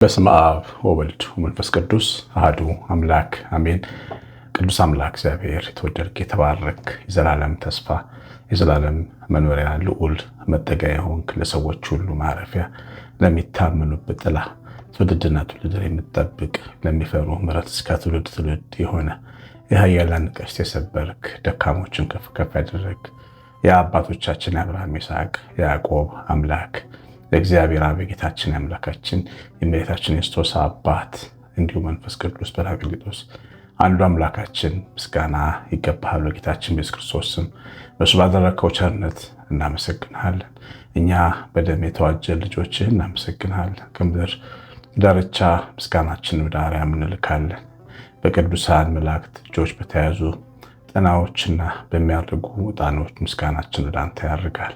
በስመ አብ ወወልድ ወመንፈስ ቅዱስ አሐዱ አምላክ አሜን። ቅዱስ አምላክ እግዚአብሔር የተወደድክ የተባረክ የዘላለም ተስፋ የዘላለም መኖሪያ ልዑል መጠጊያ የሆንክ ለሰዎች ሁሉ ማረፊያ ለሚታመኑበት ጥላ ትውልድና ትውልድን የምትጠብቅ ለሚፈሩ ምሕረት እስከ ትውልድ ትውልድ የሆነ የኃያላን ቀስት የሰበርክ ደካሞችን ከፍ ከፍ ያደረግ የአባቶቻችን የአብርሃም ይስሐቅ ያዕቆብ አምላክ ለእግዚአብሔር አብ ጌታችን አምላካችን የእመቤታችን የክርስቶስ አባት እንዲሁም መንፈስ ቅዱስ በራቅሊጦስ አንዱ አምላካችን ምስጋና ይገባሃል። ጌታችን ኢየሱስ ክርስቶስም በሱ ባደረከው ቸርነት እናመሰግናለን። እኛ በደም የተዋጀ ልጆችህ እናመሰግናለን። ከምድር ዳርቻ ምስጋናችን ወደ አርያም እንልካለን። በቅዱሳን መላእክት እጆች በተያዙ ጥናዎችና በሚያርጉ ዕጣኖች ምስጋናችን ወደ አንተ ያርጋል።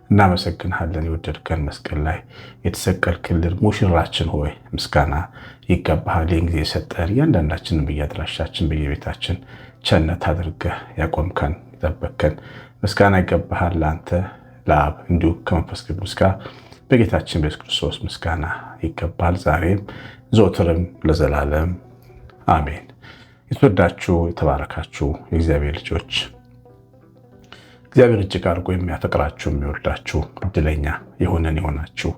እናመሰግንሃለን። የወደድከን መስቀል ላይ የተሰቀልክልን ሙሽራችን ሆይ ምስጋና ይገባሃል። ይህን ጊዜ የሰጠን እያንዳንዳችንን በየአድራሻችን በየቤታችን ቸርነት አድርገህ ያቆምከን የጠበቅከን ምስጋና ይገባሃል። ለአንተ ለአብ እንዲሁ ከመንፈስ ቅዱስ ጋር በጌታችን በኢየሱስ ክርስቶስ ምስጋና ይገባል፣ ዛሬም ዘወትርም ለዘላለም አሜን። የተወዳችሁ የተባረካችሁ የእግዚአብሔር ልጆች እግዚአብሔር እጅግ አድርጎ የሚያፈቅራችሁ የሚወዳችሁ እድለኛ የሆናችሁ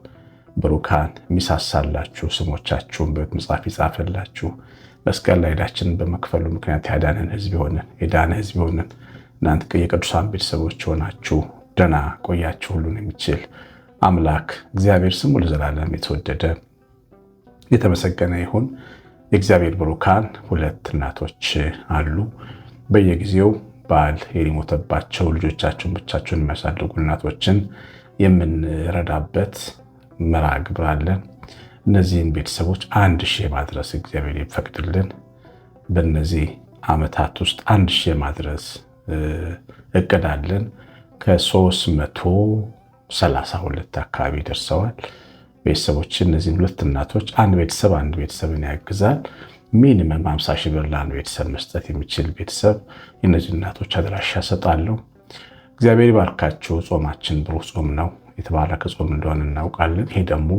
ብሩካን የሚሳሳላችሁ ስሞቻችሁን በሕይወት መጽሐፍ ይጻፈላችሁ መስቀል ላይ ዕዳችንን በመክፈሉ ምክንያት ያዳነን ሕዝብ የሆነን የዳነ ሕዝብ የሆነን እናንተ የቅዱሳን ቤተሰቦች ሆናችሁ ደህና ቆያችሁ። ሁሉን የሚችል አምላክ እግዚአብሔር ስሙ ለዘላለም የተወደደ የተመሰገነ ይሁን። የእግዚአብሔር ብሩካን ሁለት እናቶች አሉ። በየጊዜው ባል የሞተባቸው ልጆቻቸውን ብቻቸውን የሚያሳድጉ እናቶችን የምንረዳበት መርሃ ግብር አለን። እነዚህን ቤተሰቦች 1000 ማድረስ እግዚአብሔር ይፈቅድልን። በእነዚህ ዓመታት ውስጥ 1000 ማድረስ እቅድ አለን። ከ332 አካባቢ ደርሰዋል ቤተሰቦች። እነዚህን ሁለት እናቶች አንድ ቤተሰብን ያግዛል። ሚኒመም 50,000 ብር ለአንድ ቤተሰብ መስጠት የሚችል ቤተሰብ የእነዚህ እናቶች አድራሻ ሰጣለሁ። እግዚአብሔር ይባርካችሁ። ጾማችን ብሩህ ጾም ነው፣ የተባረከ ጾም እንደሆነ እናውቃለን። ይሄ ደግሞ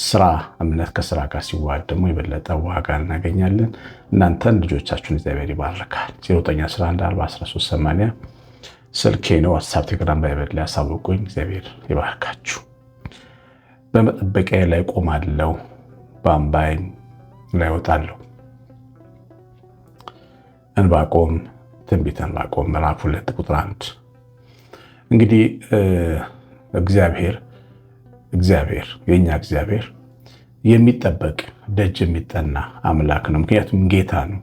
ስራ እምነት ከስራ ጋር ሲዋሃድ ደግሞ የበለጠ ዋጋ እናገኛለን። እናንተን ልጆቻችሁን እግዚአብሔር ይባርካል። 0911411380 ስልኬ ነው። ዋትስአፕ፣ ቴሌግራም፣ ባይብል ላይ አሳውቁኝ። እግዚአብሔር ይባርካችሁ። በመጠበቂያ ላይ ቆማለሁ፣ በአምባዬም ላይ እወጣለሁ። ዕንባቆም ትንቢተ ዕንባቆም ምዕራፍ 2 ቁጥር 1። እንግዲህ እግዚአብሔር የኛ እግዚአብሔር የሚጠበቅ ደጅ የሚጠና አምላክ ነው። ምክንያቱም ጌታ ነው።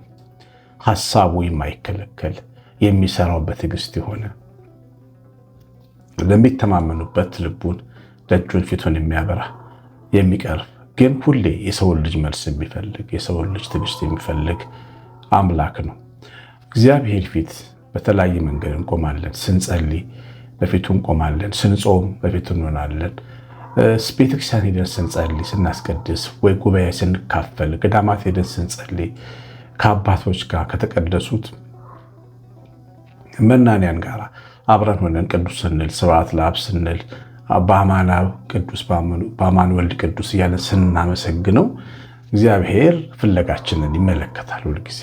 ሐሳቡ የማይከለከል የሚሰራው በትዕግስት የሆነ ለሚተማመኑበት ልቡን ደጁን ፊቱን የሚያበራ የሚቀርብ ግን ሁሌ የሰውን ልጅ መልስ የሚፈልግ የሰውን ልጅ ትዕግስት የሚፈልግ አምላክ ነው። እግዚአብሔር ፊት በተለያየ መንገድ እንቆማለን። ስንጸልይ በፊቱ እንቆማለን። ስንጾም በፊቱ እንሆናለን። ቤተክርስቲያን ሄደን ስንጸልይ ስናስቀድስ፣ ወይ ጉባኤ ስንካፈል፣ ገዳማት ሄደን ስንጸልይ ከአባቶች ጋር ከተቀደሱት መናንያን ጋር አብረን ሆነን ቅዱስ ስንል ስብሐት ለአብ ስንል በአማን አብ ቅዱስ በአማን ወልድ ቅዱስ እያለን ስናመሰግነው እግዚአብሔር ፍለጋችንን ይመለከታል። ሁልጊዜ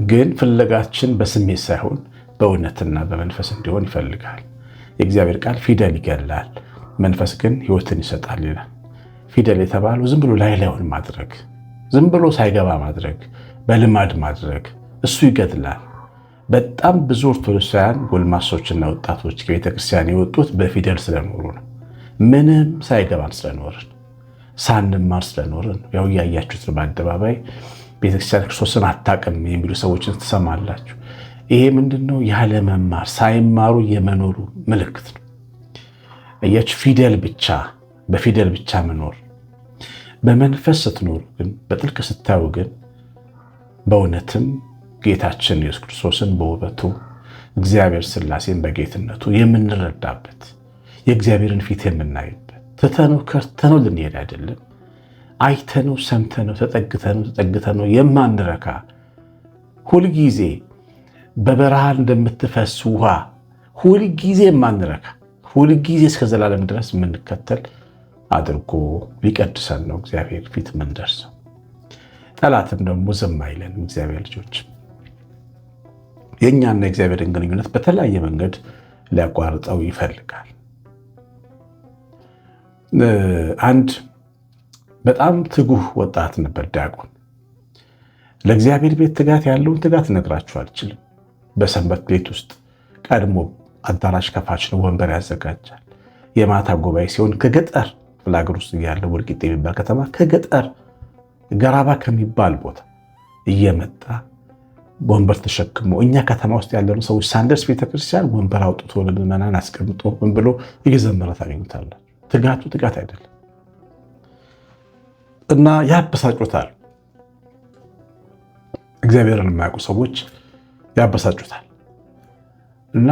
ግን ፍለጋችን በስሜት ሳይሆን በእውነትና በመንፈስ እንዲሆን ይፈልጋል። የእግዚአብሔር ቃል ፊደል ይገላል፣ መንፈስ ግን ሕይወትን ይሰጣል ይላል። ፊደል የተባለው ዝም ብሎ ላይላዩን ማድረግ፣ ዝም ብሎ ሳይገባ ማድረግ፣ በልማድ ማድረግ እሱ ይገድላል። በጣም ብዙ ኦርቶዶክሳውያን ጎልማሶችና ወጣቶች ከቤተክርስቲያን የወጡት በፊደል ስለኖሩ ነው። ምንም ሳይገባን ስለኖርን ሳንማር ስለኖርን። ያው እያያችሁት በአደባባይ ቤተክርስቲያን ክርስቶስን አታውቅም የሚሉ ሰዎችን ትሰማላችሁ። ይሄ ምንድነው? ያለ መማር ሳይማሩ የመኖሩ ምልክት ነው። እያችሁ ፊደል ብቻ በፊደል ብቻ መኖር። በመንፈስ ስትኖሩ ግን በጥልቅ ስታዩ ግን በእውነትም ጌታችን ኢየሱስ ክርስቶስን በውበቱ እግዚአብሔር ሥላሴን በጌትነቱ የምንረዳበት የእግዚአብሔርን ፊት የምናይበት ትተነው ከርተነው ልንሄድ አይደለም። አይተነው ሰምተነው ተጠግተነው የማንረካ ሁልጊዜ በበረሃ እንደምትፈስ ውሃ ሁልጊዜ የማንረካ ሁልጊዜ እስከ ዘላለም ድረስ የምንከተል አድርጎ ሊቀድሰን ነው እግዚአብሔር ፊት ምንደርሰው። ጠላትም ደግሞ ዝም አይለንም። እግዚአብሔር ልጆች የእኛና የእግዚአብሔርን ግንኙነት በተለያየ መንገድ ሊያቋርጠው ይፈልጋል። አንድ በጣም ትጉህ ወጣት ነበር ዲያቆን። ለእግዚአብሔር ቤት ትጋት ያለውን ትጋት እነግራችሁ አልችልም። በሰንበት ቤት ውስጥ ቀድሞ አዳራሽ ከፋች ነው፣ ወንበር ያዘጋጃል። የማታ ጉባኤ ሲሆን ከገጠር ፍላገር ውስጥ ያለ ወልቂጤ የሚባል ከተማ ከገጠር ገራባ ከሚባል ቦታ እየመጣ ወንበር ተሸክሞ እኛ ከተማ ውስጥ ያለነው ሰዎች ሳንደርስ ቤተክርስቲያን ወንበር አውጥቶ ለምዕመናን አስቀምጦ ምን ብሎ እየዘመረ ታገኙታላችሁ። ትጋቱ ትጋት አይደለም እና ያበሳጩታል። እግዚአብሔርን የማያውቁ ሰዎች ያበሳጩታል። እና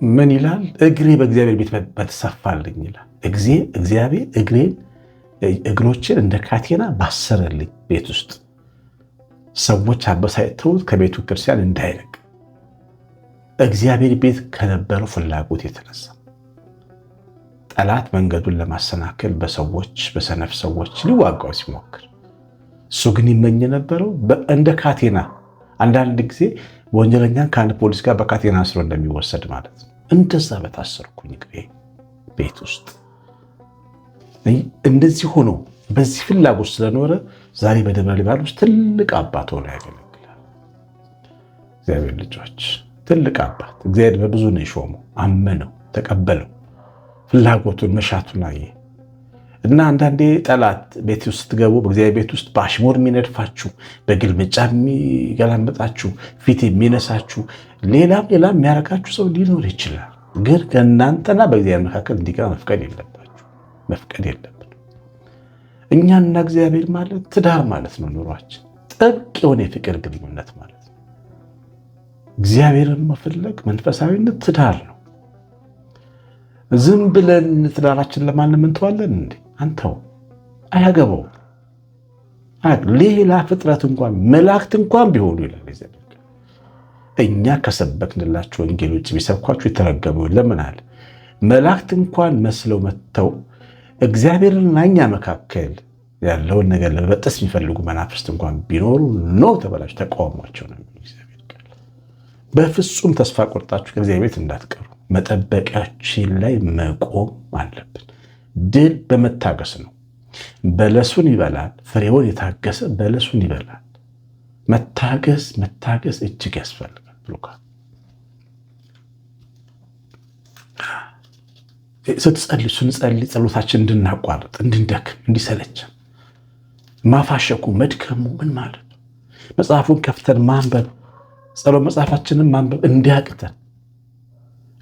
ምን ይላል? እግሬ በእግዚአብሔር ቤት በተሰፋልኝ ይላል። እግዚአብሔር እግሮችን እንደ ካቴና ባሰረልኝ ቤት ውስጥ ሰዎች አበሳጭተውት ከቤቱ ክርስቲያን እንዳይለቅ እግዚአብሔር ቤት ከነበረው ፍላጎት የተነሳ ጠላት መንገዱን ለማሰናከል በሰነፍ ሰዎች ሊዋጋው ሲሞክር እሱ ግን ይመኝ የነበረው እንደ ካቴና። አንዳንድ ጊዜ ወንጀለኛን ከአንድ ፖሊስ ጋር በካቴና አስሮ እንደሚወሰድ ማለት ነው። እንደዛ በታሰርኩኝ ቤት ውስጥ እንደዚህ ሆኖ በዚህ ፍላጎት ስለኖረ ዛሬ በደብረ ሊባኖስ ትልቅ አባት ሆኖ ያገለግላል። እግዚአብሔር ልጆች ትልቅ አባት እግዚአብሔር በብዙ ነው የሾመው። አመነው፣ ተቀበለው፣ ፍላጎቱን መሻቱን አየ እና አንዳንዴ ጠላት ቤት ውስጥ ስትገቡ በእግዚአብሔር ቤት ውስጥ በአሽሙር የሚነድፋችሁ፣ በግልምጫ የሚገላመጣችሁ፣ ፊት የሚነሳችሁ፣ ሌላም የሚያረጋችሁ ሰው ሊኖር ይችላል። ግን ከእናንተና በእግዚአብሔር መካከል እንዲገባ መፍቀድ የለብን። እኛና እግዚአብሔር ማለት ትዳር ማለት ነው። ኑሯችን ጥብቅ የሆነ የፍቅር ግንኙነት ማለት ነው። እግዚአብሔርን መፈለግ መንፈሳዊነት ትዳር ነው። ዝም ብለን ትዳራችን ለማንም እንተዋለን እንዴ? አንተው አያገባው። ሌላ ፍጥረት እንኳን መላእክት እንኳን ቢሆኑ ይላል እግዚአብሔር። እኛ ከሰበክንላችሁ ወንጌል ውጭ ቢሰብኳችሁ የተረገሙ ለምን አለ? መላእክት እንኳን መስለው መጥተው እግዚአብሔርና እኛ መካከል ያለውን ነገር ለመበጠስ የሚፈልጉ መናፍስት እንኳን ቢኖሩ ነው ተበላችሁ ተቃውሟቸው ነው እግዚአብሔር ቃል። በፍጹም ተስፋ ቆርጣችሁ ከእግዚአብሔር ቤት እንዳትቀሩ መጠበቂያችን ላይ መቆም አለብን። ድል በመታገስ ነው። በለሱን ይበላል፣ ፍሬውን የታገሰ በለሱን ይበላል። መታገስ እጅግ ያስፈልጋል ብሎካል። ስንጸልይ ጸሎታችን እንድናቋርጥ፣ እንድንደክም፣ እንዲሰለችን ማፋሸኩ መድከሙ ምን ማለት ነው? መጽሐፉን ከፍተን ማንበብ ጸሎት መጽሐፋችንን ማንበብ እንዲያቅተን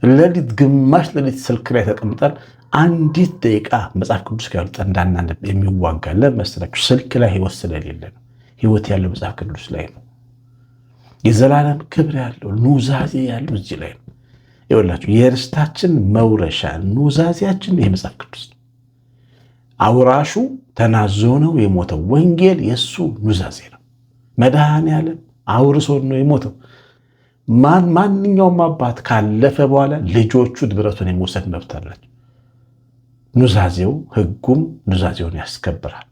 ሌሊት ግማሽ ሌሊት ስልክ ላይ ተቀምጠን አንዲት ደቂቃ መጽሐፍ ቅዱስ ጋር እንዳናነብ የሚዋጋ ለመስላችሁ ስልክ ላይ ህይወት ስለሌለ ነው። ህይወት ያለው መጽሐፍ ቅዱስ ላይ ነው። የዘላለም ክብር ያለው ኑዛዜ ያለው እዚህ ላይ ነው። ይኸውላችሁ የርስታችን መውረሻ ኑዛዜያችን ይህ መጽሐፍ ቅዱስ ነው። አውራሹ ተናዞ ነው የሞተው። ወንጌል የእሱ ኑዛዜ ነው። መድኃኔዓለም አውርሶ ነው የሞተው። ማንኛውም አባት ካለፈ በኋላ ልጆቹ ንብረቱን የመውሰድ መብት አላቸው። ኑዛዜው ህጉም ኑዛዜውን ያስከብራል።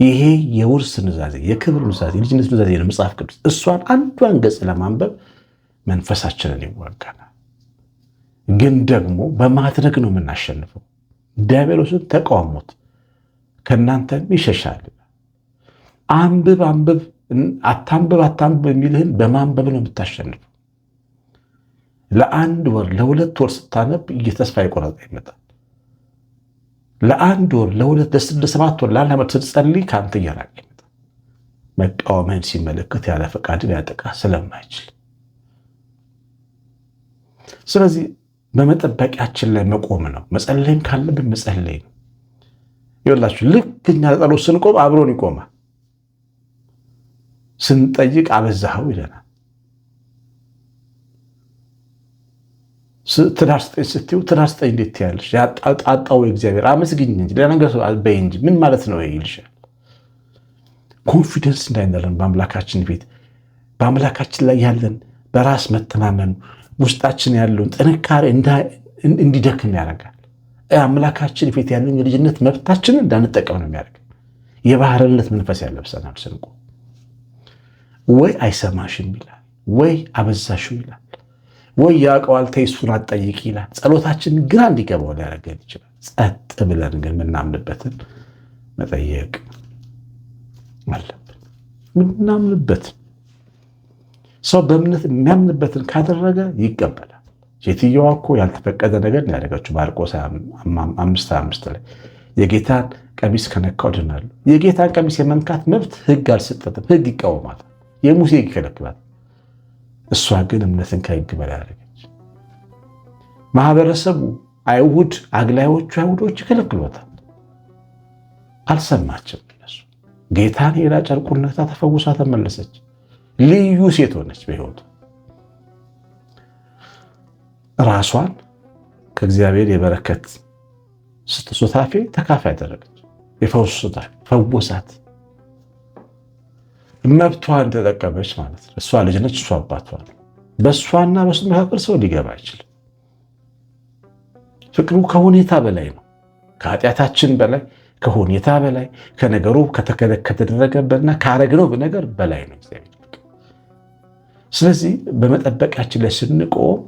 ይሄ የውርስ ኑዛዜ፣ የክብር ኑዛዜ፣ የልጅነት ኑዛዜ ነው መጽሐፍ ቅዱስ። እሷን አንዷን ገጽ ለማንበብ መንፈሳችንን ይዋጋናል። ግን ደግሞ በማድረግ ነው የምናሸንፈው። ዲያብሎስን ተቃውሞት ከእናንተም ይሸሻል። አንብብ አታንብብ የሚልህን በማንበብ ነው የምታሸንፈው። ለአንድ ወር ለሁለት ወር ስታነብ እየተስፋ የቆረጠ ይመጣል። ለአንድ ወር ለሰባት ወር ለአንድ ዓመት ስትጸልይ ከአንተ እየራቀ ይመጣል። መቃወምህን ሲመለከት ያለ ፈቃድን ያጠቃ ስለማይችል፣ ስለዚህ በመጠበቂያችን ላይ መቆም ነው። መጸለይም ካለብን መጸለይ ነው። ይኸውላችሁ ልክ እኛ ጸሎት ስንቆም አብሮን ይቆማል። ስንጠይቅ አበዛኸው ይለናል። ትዳር ስጠኝ ስትይው ትዳር ስጠኝ እንዴት ትያለሽ? ያጣጣው እግዚአብሔር አመስግኝ እንጂ ለነገር በይ እንጂ ምን ማለት ነው ይልሻል። ኮንፊደንስ እንዳይኖረን በአምላካችን ቤት በአምላካችን ላይ ያለን በራስ መተማመን ውስጣችን ያለውን ጥንካሬ እንዲደክም ያደርጋል። አምላካችን ፊት ያለን የልጅነት መብታችንን እንዳንጠቀም ነው የሚያደርግ። የባህርነት መንፈስ ያለብሰናል ስንቆ። ወይ አይሰማሽም ይላል፣ ወይ አበዛሽው ይላል፣ ወይ ያውቀዋል ተይ እሱን አትጠይቂ ይላል። ጸሎታችን ግራ እንዲገባው ሊያደርገን ይችላል። ጸጥ ብለን ግን የምናምንበትን መጠየቅ አለብን። ምናምንበትን ሰው በእምነት የሚያምንበትን ካደረገ ይቀበላል። ሴትየዋ እኮ ያልተፈቀደ ነገር ነው ያደረገችው። ማርቆስ 5:25 ላይ የጌታን ቀሚስ ከነካው ድናለሁ። የጌታን ቀሚስ የመንካት መብት ሕግ አልሰጠትም። ሕግ ይቃወማታል። የሙሴ ሕግ ይከለክላል። እሷ ግን እምነትን ከሕግ በላይ ያደረገች። ማህበረሰቡ አይሁድ፣ አግላዮቹ አይሁዶች ይከለክሏታል። አልሰማችም። እነሱ ጌታን ሄዳ ጨርቁን ነክታ ተፈውሳ ተመለሰች። ልዩ ሴት ሆነች በሕይወቱ። ራሷን ከእግዚአብሔር የበረከት ሱታፌ ተካፋይ ያደረገች። የፈውስ ሱታፌ ፈወሳት። መብቷን ተጠቀመች ማለት ነው። እሷ ልጅ ነች፣ እሷ አባቷ ነው። በእሷና በሱ መካከል ሰው ሊገባ አይችልም። ፍቅሩ ከሁኔታ በላይ ነው። ከኃጢአታችን በላይ፣ ከሁኔታ በላይ፣ ከነገሩ ከተደረገበትና ካረግነው ነገር በላይ ነው እግዚአብሔር። ስለዚህ በመጠበቂያችን ላይ ስንቆም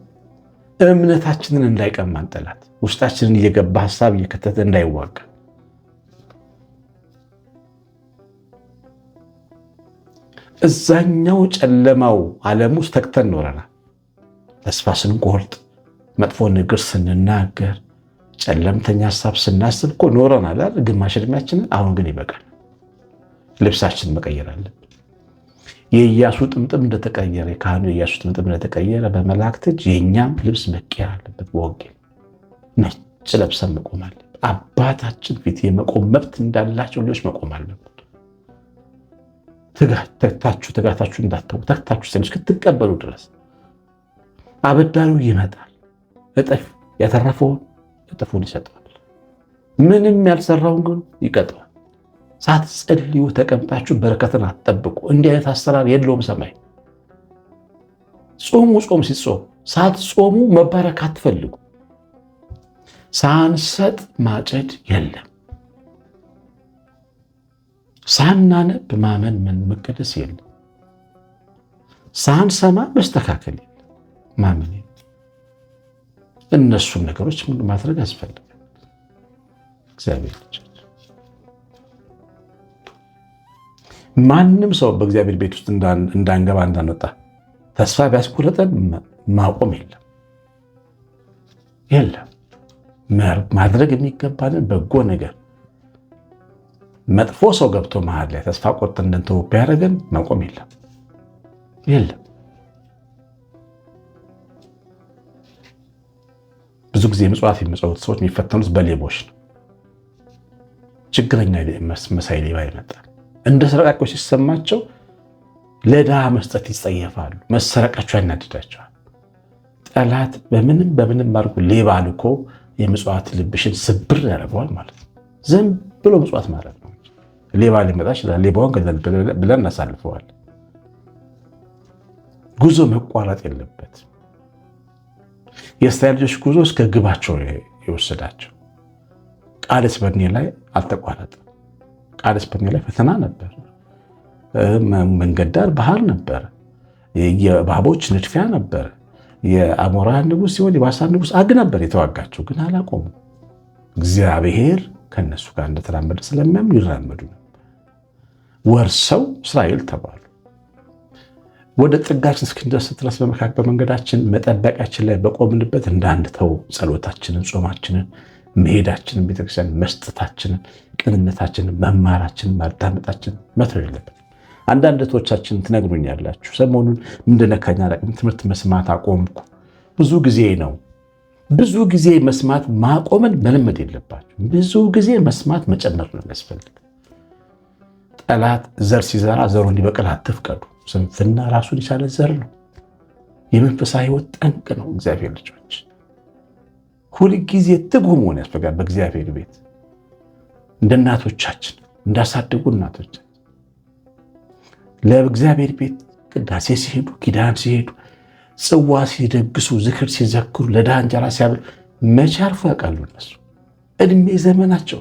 እምነታችንን እንዳይቀማን ጠላት ውስጣችንን እየገባ ሀሳብ እየከተተ እንዳይዋጋ እዛኛው ጨለማው ዓለም ውስጥ ተክተን ኖረናል። ተስፋ ስንቆርጥ፣ መጥፎ ንግር ስንናገር፣ ጨለምተኛ ሀሳብ ስናስብ እኮ ኖረናል አይደል? ግማሽ ዕድሜያችንን። አሁን ግን ይበቃል። ልብሳችንን መቀየር አለብን። የኢያሱ ጥምጥም እንደተቀየረ፣ የካህኑ የኢያሱ ጥምጥም እንደተቀየረ በመላእክት እጅ የእኛም ልብስ መቀየር አለበት። በወንጌል ነጭ ለብሰን መቆም አለብን። አባታችን ፊት የመቆም መብት እንዳላቸው ልጆች መቆም አለብን። ትጋታችሁ እንዳትተው፣ ተግታችሁ እስክትቀበሉ ድረስ አበዳሪው ይመጣል። እጥፍ ያተረፈውን እጥፉን ይሰጠዋል። ምንም ያልሰራውን ግን ይቀጠዋል። ሳትጸልዩ ተቀምጣችሁ በረከትን አትጠብቁ። እንዲህ አይነት አሰራር የለውም ሰማይ። ጾሙ ጾም ሲጾም ሳትጾሙ መባረክ አትፈልጉ። ሳንሰጥ ማጨድ የለም። ሳናነብ ማመን መቀደስ የለም። ሳንሰማ መስተካከል የለም። ማመን የለም። እነሱን ነገሮች ምን ማድረግ ያስፈልጋል? እግዚአብሔር ልጅ ማንም ሰው በእግዚአብሔር ቤት ውስጥ እንዳንገባ እንዳንወጣ ተስፋ ቢያስቆርጠን ማቆም የለም። ማድረግ የሚገባንን በጎ ነገር መጥፎ ሰው ገብቶ መሀል ላይ ተስፋ ቆርጠን እንድንተው ቢያደርገን ማቆም የለም። ብዙ ጊዜ ምጽዋት የሚመጸውት ሰዎች የሚፈተኑት በሌቦች ነው። ችግረኛ መሳይ ሌባ ይመጣል። እንደ ሰረቃቸው ሲሰማቸው ለድሃ መስጠት ይጸየፋሉ። መሰረቃቸው ያናድዳቸዋል። ጠላት በምንም አድርጎ ሌባ ልኮ የምጽዋት ልብሽን ስብር ያደርገዋል ማለት ነው። ዝም ብሎ ምጽዋት ማለት ነው። ሌባ ሊመጣ ይችላል። ሌባውን ገደል ብለን እናሳልፈዋል። ጉዞ መቋረጥ የለበት። የእስራኤል ልጆች ጉዞ እስከ ግባቸው የወሰዳቸው ቃዴስ በርኔ ላይ አልተቋረጠም። ቃዴስ በርኔ ላይ ፈተና ነበር። መንገድ ዳር ባህር ነበር። የእባቦች ንድፊያ ነበር። የአሞራውያን ንጉሥ ሲሆን የባሳን ንጉሥ አግ ነበር የተዋጋቸው፣ ግን አላቆሙ። እግዚአብሔር ከነሱ ጋር እንደተራመደ ስለሚያምኑ ይራመዱ ነበር። ወርሰው እስራኤል ተባሉ። ወደ ጥጋችን እስክንደርስ ድረስ በመንገዳችን መጠበቂያችን ላይ በቆምንበት እንዳንተው ጸሎታችንን፣ ጾማችንን፣ መሄዳችንን፣ ቤተክርስቲያን መስጠታችንን፣ ቅንነታችንን፣ መማራችንን፣ ማዳመጣችንን መተው የለብን። አንዳንድ እህቶቻችን ትነግሩኛላችሁ፣ ሰሞኑን ምንድነካኛ ትምህርት መስማት አቆምኩ። ብዙ ጊዜ መስማት ማቆምን መልመድ የለባችሁ። ብዙ ጊዜ መስማት መጨመር ነው የሚያስፈልግ። ጠላት ዘር ሲዘራ ዘሩ እንዲበቅል አትፍቀዱ። ስንፍና ራሱን የቻለ ዘር ነው። የመንፈሳዊ ሕይወት ጠንቅ ነው። እግዚአብሔር ልጆች ሁልጊዜ ትጉ መሆን ያስፈልጋል። በእግዚአብሔር ቤት እንደ እናቶቻችን እንዳሳደጉ እናቶቻችን ለእግዚአብሔር ቤት ቅዳሴ ሲሄዱ፣ ኪዳን ሲሄዱ፣ ጽዋ ሲደግሱ፣ ዝክር ሲዘክሩ፣ ለድሃ እንጀራ ሲያበሉ መቼ አርፎ ያውቃሉ? እነሱ እድሜ ዘመናቸው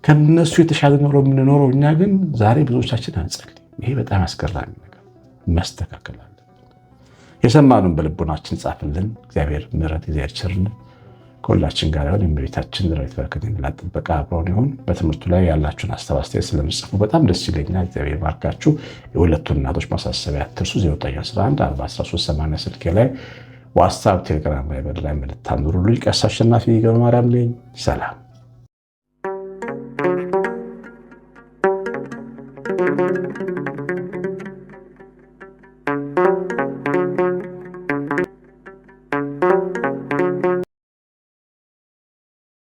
ከነሱ የተሻለ ኖሮ የምንኖረው እኛ ግን ዛሬ ብዙዎቻችን አንጸልይ። ይሄ በጣም አስገራሚ ነገር መስተካከል አለ። የሰማኑን በልቦናችን ጻፍልን። እግዚአብሔር ምሕረት እግዚአብሔር ቸርነት ከሁላችን ጋር ይሁን። የእመቤታችን ረድኤት በረከት የሚላት ጥበቃ አብረውን ይሁን። በትምህርቱ ላይ ያላችሁን አስተያየት ስለምጽፉ በጣም ደስ ይለኛል። እግዚአብሔር ባርካችሁ። የሁለቱን እናቶች ማሳሰቢያ አትርሱ። 911 41380 ስልኬ ላይ ዋትስአፕ፣ ቴሌግራም ላይ በላይ መልእክት ታኑሩልኝ። ቀሲስ አሸናፊ ገብረማርያም ነኝ። ሰላም